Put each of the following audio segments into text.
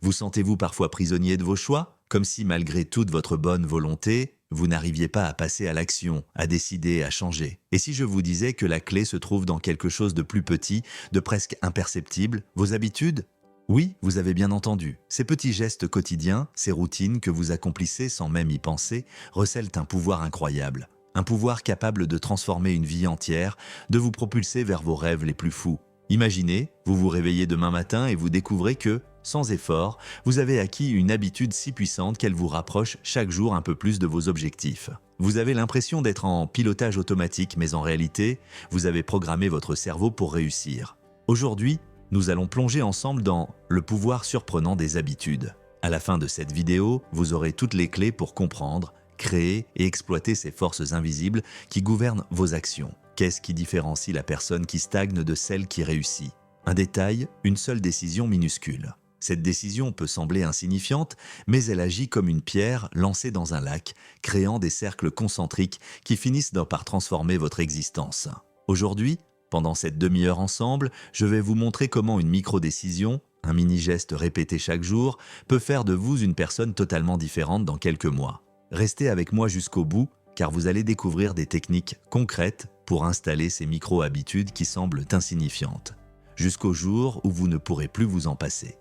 Vous sentez-vous parfois prisonnier de vos choix, comme si malgré toute votre bonne volonté, vous n'arriviez pas à passer à l'action, à décider, à changer? Et si je vous disais que la clé se trouve dans quelque chose de plus petit, de presque imperceptible, vos habitudes? Oui, vous avez bien entendu. Ces petits gestes quotidiens, ces routines que vous accomplissez sans même y penser, recèlent un pouvoir incroyable. Un pouvoir capable de transformer une vie entière, de vous propulser vers vos rêves les plus fous. Imaginez, vous vous réveillez demain matin et vous découvrez que, sans effort, vous avez acquis une habitude si puissante qu'elle vous rapproche chaque jour un peu plus de vos objectifs. Vous avez l'impression d'être en pilotage automatique, mais en réalité, vous avez programmé votre cerveau pour réussir. Aujourd'hui, nous allons plonger ensemble dans le pouvoir surprenant des habitudes. À la fin de cette vidéo, vous aurez toutes les clés pour comprendre, créer et exploiter ces forces invisibles qui gouvernent vos actions. Qu'est-ce qui différencie la personne qui stagne de celle qui réussit? Un détail, une seule décision minuscule. Cette décision peut sembler insignifiante, mais elle agit comme une pierre lancée dans un lac, créant des cercles concentriques qui finissent par transformer votre existence. Aujourd'hui, pendant cette demi-heure ensemble, je vais vous montrer comment une micro-décision, un mini-geste répété chaque jour, peut faire de vous une personne totalement différente dans quelques mois. Restez avec moi jusqu'au bout, car vous allez découvrir des techniques concrètes pour installer ces micro-habitudes qui semblent insignifiantes, jusqu'au jour où vous ne pourrez plus vous en passer.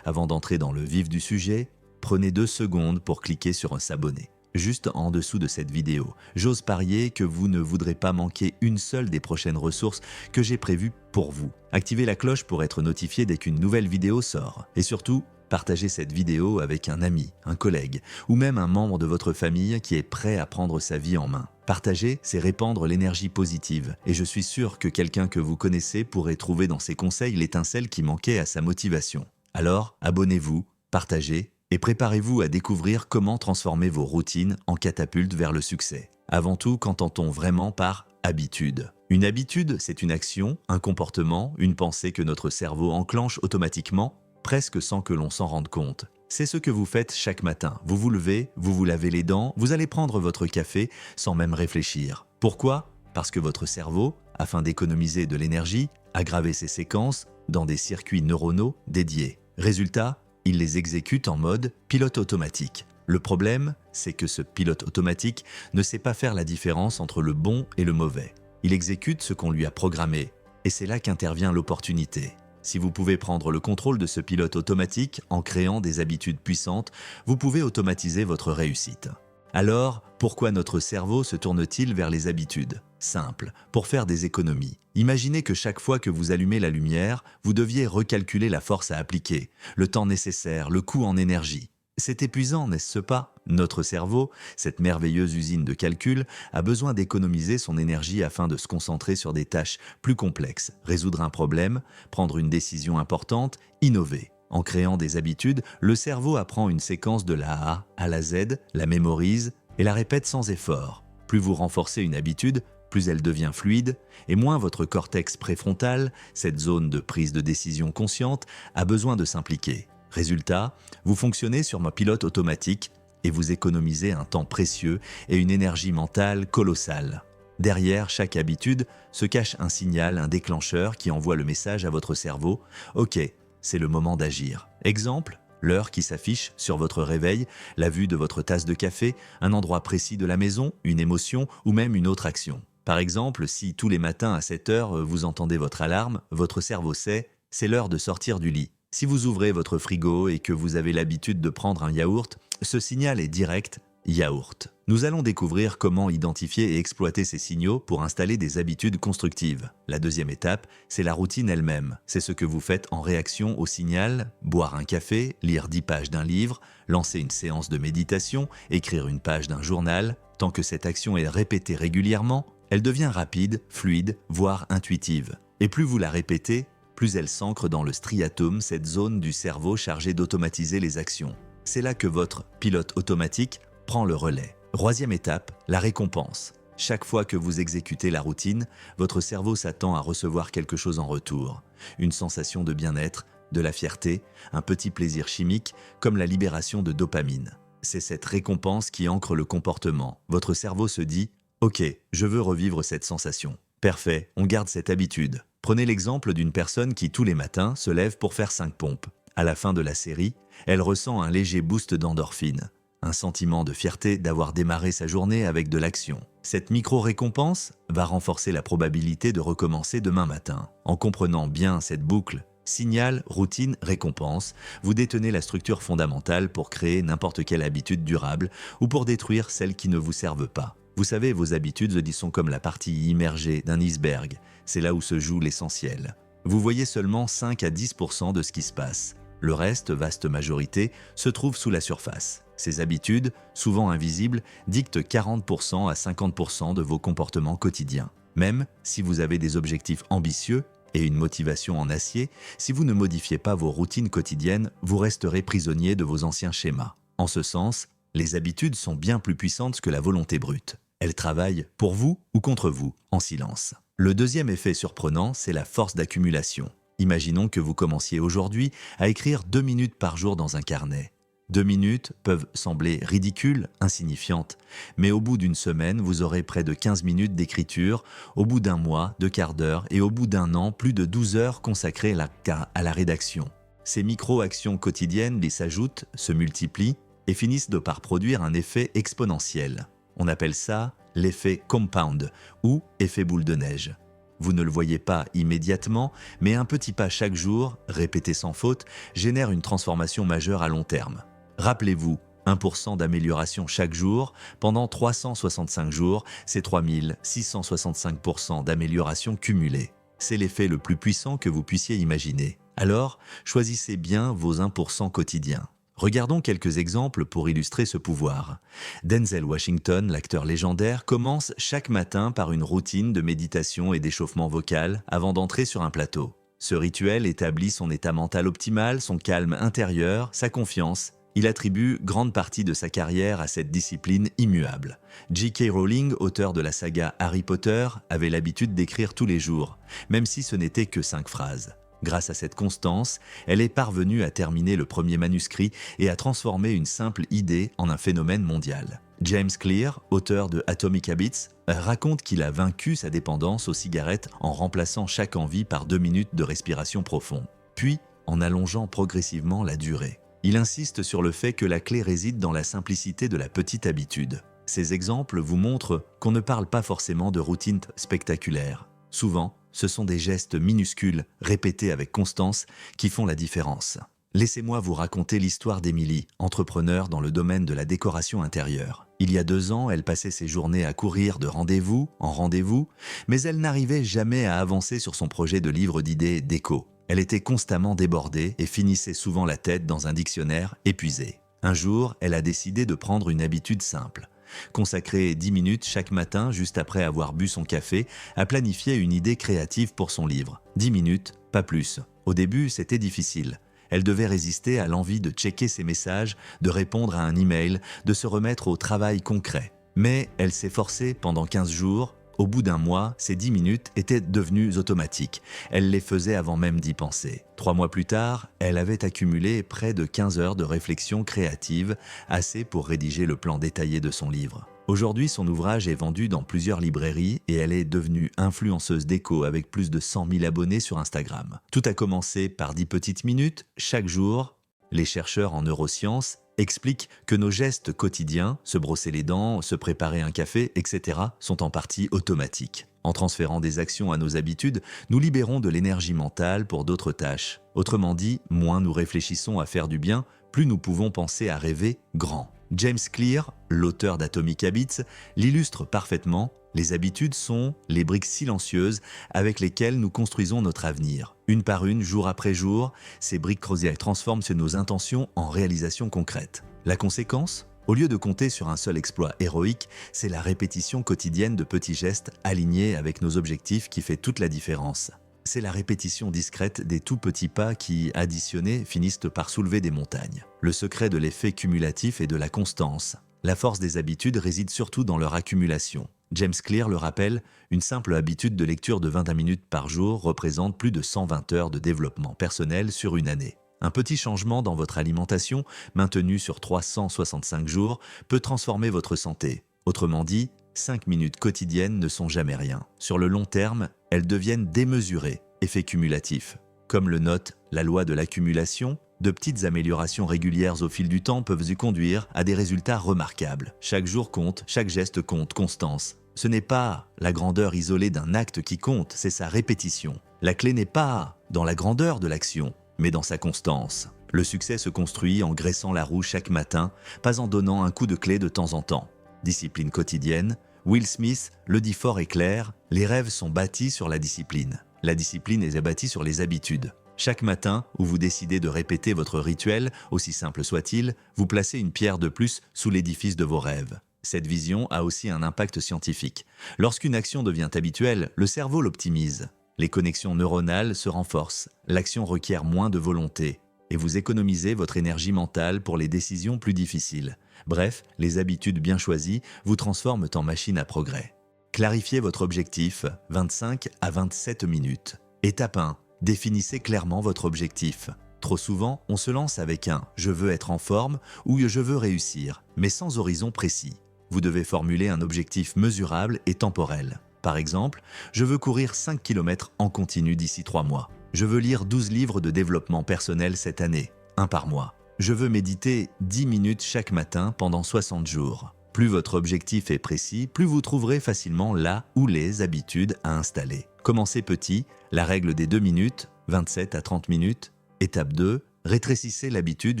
Avant d'entrer dans le vif du sujet, prenez 2 secondes pour cliquer sur un s'abonner. Juste en dessous de cette vidéo, j'ose parier que vous ne voudrez pas manquer une seule des prochaines ressources que j'ai prévues pour vous. Activez la cloche pour être notifié dès qu'une nouvelle vidéo sort. Et surtout, partagez cette vidéo avec un ami, un collègue ou même un membre de votre famille qui est prêt à prendre sa vie en main. Partager, c'est répandre l'énergie positive et je suis sûr que quelqu'un que vous connaissez pourrait trouver dans ces conseils l'étincelle qui manquait à sa motivation. Alors, abonnez-vous, partagez et préparez-vous à découvrir comment transformer vos routines en catapulte vers le succès. Avant tout, qu'entend-on vraiment par habitude? Une habitude, c'est une action, un comportement, une pensée que notre cerveau enclenche automatiquement, presque sans que l'on s'en rende compte. C'est ce que vous faites chaque matin. Vous vous levez, vous vous lavez les dents, vous allez prendre votre café sans même réfléchir. Pourquoi? Parce que votre cerveau, afin d'économiser de l'énergie, a gravé ses séquences dans des circuits neuronaux dédiés. Résultat, il les exécute en mode pilote automatique. Le problème, c'est que ce pilote automatique ne sait pas faire la différence entre le bon et le mauvais. Il exécute ce qu'on lui a programmé, et c'est là qu'intervient l'opportunité. Si vous pouvez prendre le contrôle de ce pilote automatique en créant des habitudes puissantes, vous pouvez automatiser votre réussite. Alors, pourquoi notre cerveau se tourne-t-il vers les habitudes? Simple, pour faire des économies. Imaginez que chaque fois que vous allumez la lumière, vous deviez recalculer la force à appliquer, le temps nécessaire, le coût en énergie. C'est épuisant, n'est-ce pas? Notre cerveau, cette merveilleuse usine de calcul, a besoin d'économiser son énergie afin de se concentrer sur des tâches plus complexes, résoudre un problème, prendre une décision importante, innover. En créant des habitudes, le cerveau apprend une séquence de la A à la Z, la mémorise et la répète sans effort. Plus vous renforcez une habitude, plus elle devient fluide, et moins votre cortex préfrontal, cette zone de prise de décision consciente, a besoin de s'impliquer. Résultat, vous fonctionnez sur un pilote automatique et vous économisez un temps précieux et une énergie mentale colossale. Derrière chaque habitude se cache un signal, un déclencheur qui envoie le message à votre cerveau « Ok, c'est le moment d'agir ». Exemple, l'heure qui s'affiche sur votre réveil, la vue de votre tasse de café, un endroit précis de la maison, une émotion ou même une autre action. Par exemple, si tous les matins à 7 heures vous entendez votre alarme, votre cerveau sait « c'est l'heure de sortir du lit ». Si vous ouvrez votre frigo et que vous avez l'habitude de prendre un yaourt, ce signal est direct « yaourt ». Nous allons découvrir comment identifier et exploiter ces signaux pour installer des habitudes constructives. La deuxième étape, c'est la routine elle-même. C'est ce que vous faites en réaction au signal, boire un café, lire 10 pages d'un livre, lancer une séance de méditation, écrire une page d'un journal. Tant que cette action est répétée régulièrement, elle devient rapide, fluide, voire intuitive. Et plus vous la répétez, plus elle s'ancre dans le striatum, cette zone du cerveau chargée d'automatiser les actions. C'est là que votre pilote automatique prend le relais. Troisième étape, la récompense. Chaque fois que vous exécutez la routine, votre cerveau s'attend à recevoir quelque chose en retour. Une sensation de bien-être, de la fierté, un petit plaisir chimique, comme la libération de dopamine. C'est cette récompense qui ancre le comportement. Votre cerveau se dit « Ok, je veux revivre cette sensation ». Parfait, on garde cette habitude. Prenez l'exemple d'une personne qui tous les matins se lève pour faire 5 pompes. À la fin de la série, elle ressent un léger boost d'endorphine, un sentiment de fierté d'avoir démarré sa journée avec de l'action. Cette micro-récompense va renforcer la probabilité de recommencer demain matin. En comprenant bien cette boucle, signal, routine, récompense, vous détenez la structure fondamentale pour créer n'importe quelle habitude durable ou pour détruire celles qui ne vous servent pas. Vous savez, vos habitudes sont comme la partie immergée d'un iceberg. C'est là où se joue l'essentiel. Vous voyez seulement 5 à 10% de ce qui se passe. Le reste, vaste majorité, se trouve sous la surface. Ces habitudes, souvent invisibles, dictent 40% à 50% de vos comportements quotidiens. Même si vous avez des objectifs ambitieux et une motivation en acier, si vous ne modifiez pas vos routines quotidiennes, vous resterez prisonnier de vos anciens schémas. En ce sens, les habitudes sont bien plus puissantes que la volonté brute. Elles travaillent pour vous ou contre vous, en silence. Le deuxième effet surprenant, c'est la force d'accumulation. Imaginons que vous commenciez aujourd'hui à écrire 2 minutes par jour dans un carnet. 2 minutes peuvent sembler ridicules, insignifiantes, mais au bout d'une semaine, vous aurez près de 15 minutes d'écriture, au bout d'un mois, 2 quarts d'heure et au bout d'un an, plus de 12 heures consacrées à la rédaction. Ces micro-actions quotidiennes les s'ajoutent, se multiplient et finissent par produire un effet exponentiel. On appelle ça l'effet compound ou effet boule de neige. Vous ne le voyez pas immédiatement, mais un petit pas chaque jour, répété sans faute, génère une transformation majeure à long terme. Rappelez-vous, 1% d'amélioration chaque jour, pendant 365 jours, c'est 3665% d'amélioration cumulée. C'est l'effet le plus puissant que vous puissiez imaginer. Alors, choisissez bien vos 1% quotidiens. Regardons quelques exemples pour illustrer ce pouvoir. Denzel Washington, l'acteur légendaire, commence chaque matin par une routine de méditation et d'échauffement vocal avant d'entrer sur un plateau. Ce rituel établit son état mental optimal, son calme intérieur, sa confiance. Il attribue grande partie de sa carrière à cette discipline immuable. J.K. Rowling, auteur de la saga Harry Potter, avait l'habitude d'écrire tous les jours, même si ce n'était que 5 phrases. Grâce à cette constance, elle est parvenue à terminer le premier manuscrit et à transformer une simple idée en un phénomène mondial. James Clear, auteur de Atomic Habits, raconte qu'il a vaincu sa dépendance aux cigarettes en remplaçant chaque envie par 2 minutes de respiration profonde, puis en allongeant progressivement la durée. Il insiste sur le fait que la clé réside dans la simplicité de la petite habitude. Ces exemples vous montrent qu'on ne parle pas forcément de routines spectaculaires. Souvent, ce sont des gestes minuscules, répétés avec constance, qui font la différence. Laissez-moi vous raconter l'histoire d'Emily, entrepreneur dans le domaine de la décoration intérieure. Il y a 2 ans, elle passait ses journées à courir de rendez-vous en rendez-vous, mais elle n'arrivait jamais à avancer sur son projet de livre d'idées déco. Elle était constamment débordée et finissait souvent la tête dans un dictionnaire épuisée. Un jour, elle a décidé de prendre une habitude simple. Consacrer 10 minutes chaque matin, juste après avoir bu son café, à planifier une idée créative pour son livre. 10 minutes, pas plus. Au début, c'était difficile. Elle devait résister à l'envie de checker ses messages, de répondre à un email, de se remettre au travail concret. Mais elle s'est forcée pendant 15 jours. Au bout d'un mois, ces 10 minutes étaient devenues automatiques. Elle les faisait avant même d'y penser. 3 mois plus tard, elle avait accumulé près de 15 heures de réflexion créative, assez pour rédiger le plan détaillé de son livre. Aujourd'hui, son ouvrage est vendu dans plusieurs librairies et elle est devenue influenceuse déco avec plus de 100 000 abonnés sur Instagram. Tout a commencé par 10 petites minutes, chaque jour. Les chercheurs en neurosciences expliquent que nos gestes quotidiens, se brosser les dents, se préparer un café, etc., sont en partie automatiques. En transférant des actions à nos habitudes, nous libérons de l'énergie mentale pour d'autres tâches. Autrement dit, moins nous réfléchissons à faire du bien, plus nous pouvons penser à rêver grand. James Clear, l'auteur d'Atomic Habits, l'illustre parfaitement. Les habitudes sont les briques silencieuses avec lesquelles nous construisons notre avenir. Une par une, jour après jour, ces briques creusées transforment nos intentions en réalisations concrètes. La conséquence ? Au lieu de compter sur un seul exploit héroïque, c'est la répétition quotidienne de petits gestes alignés avec nos objectifs qui fait toute la différence. C'est la répétition discrète des tout petits pas qui, additionnés, finissent par soulever des montagnes. Le secret de l'effet cumulatif est de la constance. La force des habitudes réside surtout dans leur accumulation. James Clear le rappelle, une simple habitude de lecture de 21 minutes par jour représente plus de 120 heures de développement personnel sur une année. Un petit changement dans votre alimentation, maintenu sur 365 jours, peut transformer votre santé. Autrement dit, 5 minutes quotidiennes ne sont jamais rien. Sur le long terme, elles deviennent démesurées, effet cumulatif. Comme le note la loi de l'accumulation, De petites améliorations régulières au fil du temps peuvent vous conduire à des résultats remarquables. Chaque jour compte, chaque geste compte, constance. Ce n'est pas la grandeur isolée d'un acte qui compte, c'est sa répétition. La clé n'est pas dans la grandeur de l'action, mais dans sa constance. Le succès se construit en graissant la roue chaque matin, pas en donnant un coup de clé de temps en temps. Discipline quotidienne. Will Smith le dit fort et clair, les rêves sont bâtis sur la discipline. La discipline est bâtie sur les habitudes. Chaque matin où vous décidez de répéter votre rituel, aussi simple soit-il, vous placez une pierre de plus sous l'édifice de vos rêves. Cette vision a aussi un impact scientifique. Lorsqu'une action devient habituelle, le cerveau l'optimise. Les connexions neuronales se renforcent, l'action requiert moins de volonté, et vous économisez votre énergie mentale pour les décisions plus difficiles. Bref, les habitudes bien choisies vous transforment en machine à progrès. Clarifiez votre objectif, 25 à 27 minutes. Étape 1. Définissez clairement votre objectif. Trop souvent, on se lance avec un « je veux être en forme » ou « je veux réussir », mais sans horizon précis. Vous devez formuler un objectif mesurable et temporel. Par exemple, je veux courir 5 km en continu d'ici 3 mois. Je veux lire 12 livres de développement personnel cette année, un par mois. Je veux méditer 10 minutes chaque matin pendant 60 jours. Plus votre objectif est précis, plus vous trouverez facilement là ou les habitudes à installer. Commencez petit, la règle des 2 minutes, 27 à 30 minutes. Étape 2, rétrécissez l'habitude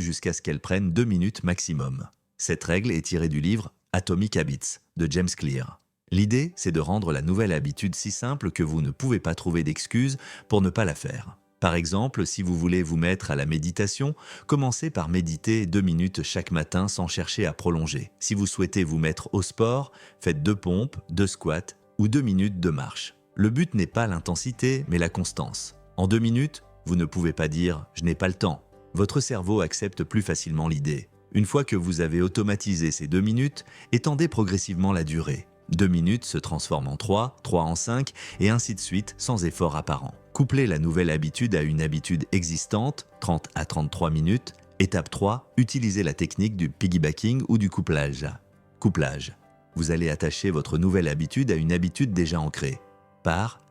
jusqu'à ce qu'elle prenne 2 minutes maximum. Cette règle est tirée du livre Atomic Habits de James Clear. L'idée, c'est de rendre la nouvelle habitude si simple que vous ne pouvez pas trouver d'excuses pour ne pas la faire. Par exemple, si vous voulez vous mettre à la méditation, commencez par méditer 2 minutes chaque matin sans chercher à prolonger. Si vous souhaitez vous mettre au sport, faites 2 pompes, 2 squats ou 2 minutes de marche. Le but n'est pas l'intensité, mais la constance. En 2 minutes, vous ne pouvez pas dire « je n'ai pas le temps ». Votre cerveau accepte plus facilement l'idée. Une fois que vous avez automatisé ces 2 minutes, étendez progressivement la durée. 2 minutes se transforment en 3, 3 en 5, et ainsi de suite sans effort apparent. Couplez la nouvelle habitude à une habitude existante, 30 à 33 minutes. Étape 3, utilisez la technique du piggybacking ou du couplage. Couplage. Vous allez attacher votre nouvelle habitude à une habitude déjà ancrée.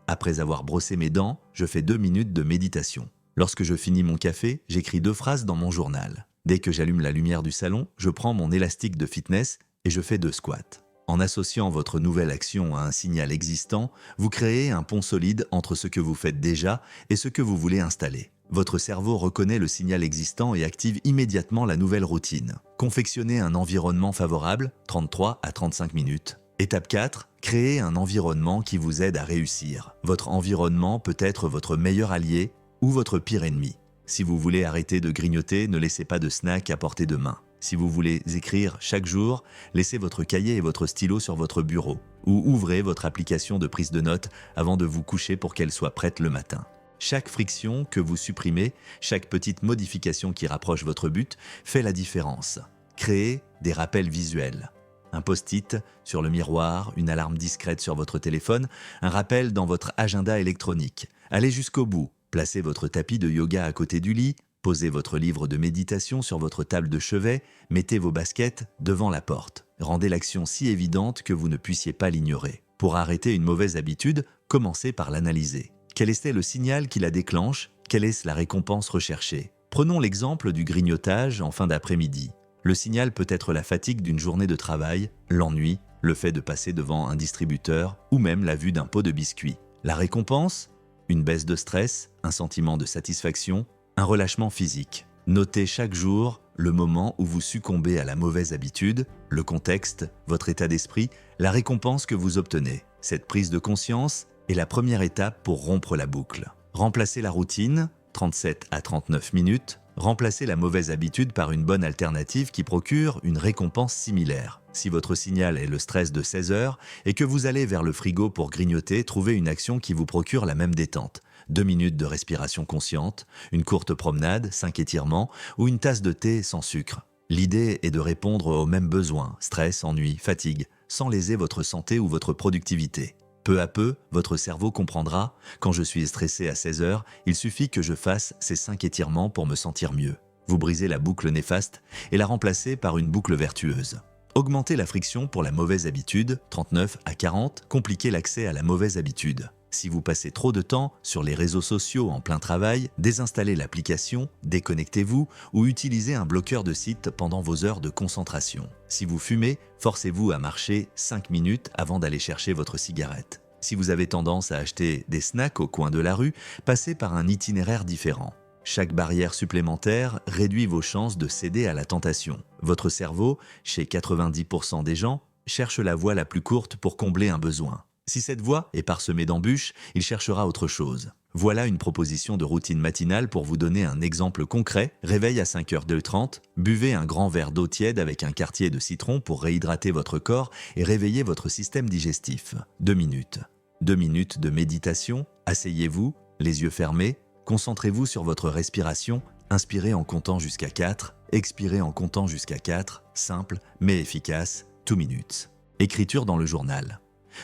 Après avoir brossé mes dents, je fais 2 minutes de méditation. Lorsque je finis mon café, j'écris 2 phrases dans mon journal. Dès que j'allume la lumière du salon, je prends mon élastique de fitness et je fais 2 squats. En associant votre nouvelle action à un signal existant, vous créez un pont solide entre ce que vous faites déjà et ce que vous voulez installer. Votre cerveau reconnaît le signal existant et active immédiatement la nouvelle routine. Confectionnez un environnement favorable, 33 à 35 minutes. Étape 4, créez un environnement qui vous aide à réussir. Votre environnement peut être votre meilleur allié ou votre pire ennemi. Si vous voulez arrêter de grignoter, ne laissez pas de snack à portée de main. Si vous voulez écrire chaque jour, laissez votre cahier et votre stylo sur votre bureau ou ouvrez votre application de prise de notes avant de vous coucher pour qu'elle soit prête le matin. Chaque friction que vous supprimez, chaque petite modification qui rapproche votre but fait la différence. Créez des rappels visuels. Un post-it sur le miroir, une alarme discrète sur votre téléphone, un rappel dans votre agenda électronique. Allez jusqu'au bout. Placez votre tapis de yoga à côté du lit, posez votre livre de méditation sur votre table de chevet, mettez vos baskets devant la porte. Rendez l'action si évidente que vous ne puissiez pas l'ignorer. Pour arrêter une mauvaise habitude, commencez par l'analyser. Quel était le signal qui la déclenche? Quelle est la récompense recherchée? Prenons l'exemple du grignotage en fin d'après-midi. Le signal peut être la fatigue d'une journée de travail, l'ennui, le fait de passer devant un distributeur ou même la vue d'un pot de biscuits. La récompense? Une baisse de stress, un sentiment de satisfaction, un relâchement physique. Notez chaque jour le moment où vous succombez à la mauvaise habitude, le contexte, votre état d'esprit, la récompense que vous obtenez. Cette prise de conscience est la première étape pour rompre la boucle. Remplacez la routine, 37 à 39 minutes. Remplacez la mauvaise habitude par une bonne alternative qui procure une récompense similaire. Si votre signal est le stress de 16 heures et que vous allez vers le frigo pour grignoter, trouvez une action qui vous procure la même détente. 2 minutes de respiration consciente, une courte promenade, 5 étirements ou une tasse de thé sans sucre. L'idée est de répondre aux mêmes besoins, stress, ennui, fatigue, sans léser votre santé ou votre productivité. Peu à peu, votre cerveau comprendra « quand je suis stressé à 16 heures, il suffit que je fasse ces 5 étirements pour me sentir mieux ». Vous brisez la boucle néfaste et la remplacez par une boucle vertueuse. Augmentez la friction pour la mauvaise habitude, 39 à 40, compliquez l'accès à la mauvaise habitude. Si vous passez trop de temps sur les réseaux sociaux en plein travail, désinstallez l'application, déconnectez-vous ou utilisez un bloqueur de site pendant vos heures de concentration. Si vous fumez, forcez-vous à marcher 5 minutes avant d'aller chercher votre cigarette. Si vous avez tendance à acheter des snacks au coin de la rue, passez par un itinéraire différent. Chaque barrière supplémentaire réduit vos chances de céder à la tentation. Votre cerveau, chez 90% des gens, cherche la voie la plus courte pour combler un besoin. Si cette voie est parsemée d'embûches, il cherchera autre chose. Voilà une proposition de routine matinale pour vous donner un exemple concret. Réveil à 5h30, buvez un grand verre d'eau tiède avec un quartier de citron pour réhydrater votre corps et réveiller votre système digestif. 2 minutes. 2 minutes de méditation, asseyez-vous, les yeux fermés, concentrez-vous sur votre respiration, inspirez en comptant jusqu'à 4, expirez en comptant jusqu'à 4, simple mais efficace, 2 minutes. Écriture dans le journal.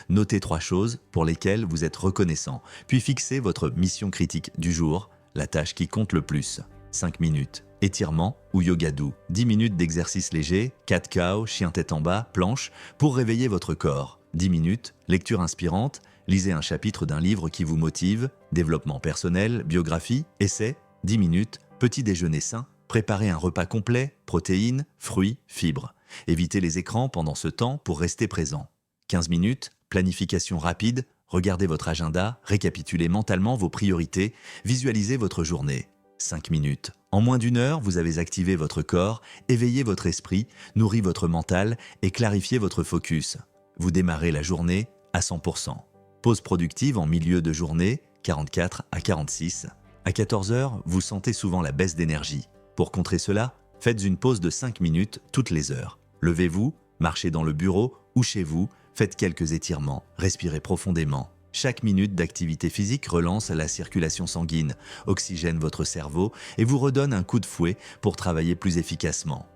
Notez 3 choses pour lesquelles vous êtes reconnaissant, puis fixez votre mission critique du jour, la tâche qui compte le plus. 5 minutes. Étirement ou yoga doux. 10 minutes d'exercice léger, cat-cow, chien tête en bas, planche, pour réveiller votre corps. 10 minutes. Lecture inspirante. Lisez un chapitre d'un livre qui vous motive. Développement personnel, biographie, essai. 10 minutes. Petit déjeuner sain. Préparez un repas complet, protéines, fruits, fibres. Évitez les écrans pendant ce temps pour rester présent. 15 minutes. Planification rapide, regardez votre agenda, récapitulez mentalement vos priorités, visualisez votre journée. 5 minutes. En moins d'1 heure, vous avez activé votre corps, éveillé votre esprit, nourri votre mental et clarifié votre focus. Vous démarrez la journée à 100%. Pause productive en milieu de journée, 44 à 46. À 14 heures, vous sentez souvent la baisse d'énergie. Pour contrer cela, faites une pause de 5 minutes toutes les heures. Levez-vous, marchez dans le bureau ou chez vous, faites quelques étirements, respirez profondément. Chaque minute d'activité physique relance la circulation sanguine, oxygène votre cerveau et vous redonne un coup de fouet pour travailler plus efficacement.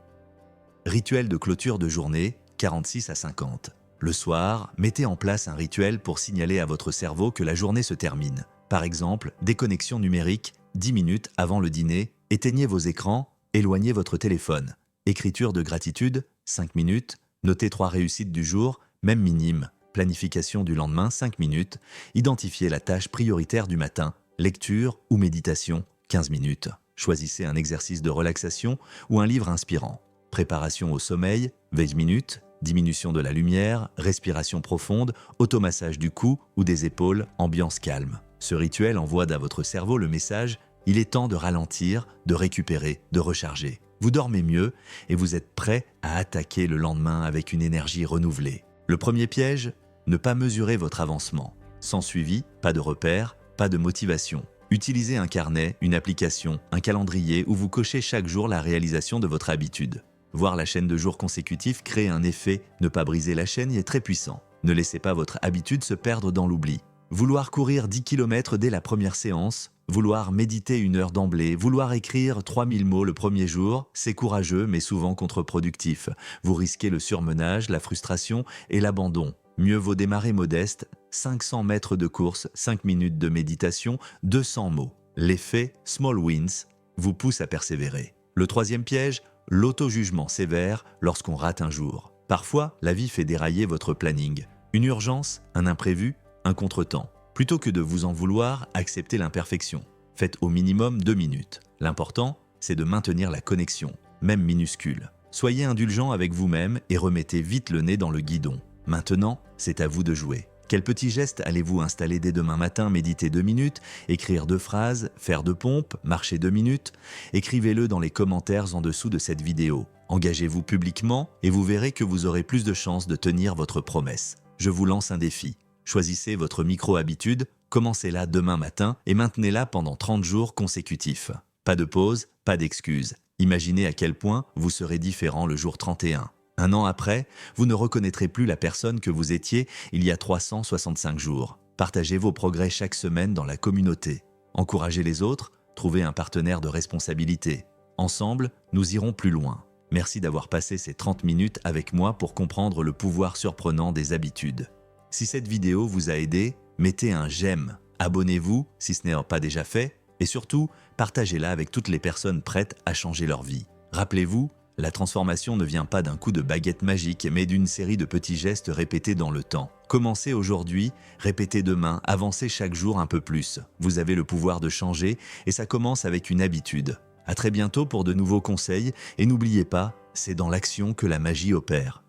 Rituel de clôture de journée, 46 à 50. Le soir, mettez en place un rituel pour signaler à votre cerveau que la journée se termine. Par exemple, déconnexion numérique, 10 minutes avant le dîner, éteignez vos écrans, éloignez votre téléphone. Écriture de gratitude, 5 minutes, notez 3 réussites du jour, même minime. Planification du lendemain, 5 minutes. Identifiez la tâche prioritaire du matin. Lecture ou méditation, 15 minutes. Choisissez un exercice de relaxation ou un livre inspirant. Préparation au sommeil, 20 minutes. Diminution de la lumière, respiration profonde, automassage du cou ou des épaules, ambiance calme. Ce rituel envoie à votre cerveau le message « Il est temps de ralentir, de récupérer, de recharger ». Vous dormez mieux et vous êtes prêt à attaquer le lendemain avec une énergie renouvelée. Le premier piège, ne pas mesurer votre avancement. Sans suivi, pas de repère, pas de motivation. Utilisez un carnet, une application, un calendrier où vous cochez chaque jour la réalisation de votre habitude. Voir la chaîne de jours consécutifs crée un effet, ne pas briser la chaîne y est très puissant. Ne laissez pas votre habitude se perdre dans l'oubli. Vouloir courir 10 km dès la première séance, vouloir méditer 1 heure d'emblée, vouloir écrire 3000 mots le premier jour, c'est courageux mais souvent contre-productif. Vous risquez le surmenage, la frustration et l'abandon. Mieux vaut démarrer modeste, 500 mètres de course, 5 minutes de méditation, 200 mots. L'effet « small wins » vous pousse à persévérer. Le troisième piège, l'auto-jugement sévère lorsqu'on rate un jour. Parfois, la vie fait dérailler votre planning. Une urgence, un imprévu, un contretemps. Plutôt que de vous en vouloir, acceptez l'imperfection. Faites au minimum 2 minutes. L'important, c'est de maintenir la connexion, même minuscule. Soyez indulgent avec vous-même et remettez vite le nez dans le guidon. Maintenant, c'est à vous de jouer. Quels petits gestes allez-vous installer dès demain matin? Méditer 2 minutes, écrire 2 phrases, faire 2 pompes, marcher 2 minutes? Écrivez-le dans les commentaires en dessous de cette vidéo. Engagez-vous publiquement et vous verrez que vous aurez plus de chances de tenir votre promesse. Je vous lance un défi. Choisissez votre micro-habitude, commencez-la demain matin et maintenez-la pendant 30 jours consécutifs. Pas de pause, pas d'excuses. Imaginez à quel point vous serez différent le jour 31. Un an après, vous ne reconnaîtrez plus la personne que vous étiez il y a 365 jours. Partagez vos progrès chaque semaine dans la communauté. Encouragez les autres, trouvez un partenaire de responsabilité. Ensemble, nous irons plus loin. Merci d'avoir passé ces 30 minutes avec moi pour comprendre le pouvoir surprenant des habitudes. Si cette vidéo vous a aidé, mettez un j'aime, abonnez-vous si ce n'est pas déjà fait et surtout, partagez-la avec toutes les personnes prêtes à changer leur vie. Rappelez-vous, La transformation ne vient pas d'un coup de baguette magique, mais d'une série de petits gestes répétés dans le temps. Commencez aujourd'hui, répétez demain, avancez chaque jour un peu plus. Vous avez le pouvoir de changer et ça commence avec une habitude. À très bientôt pour de nouveaux conseils et n'oubliez pas, c'est dans l'action que la magie opère.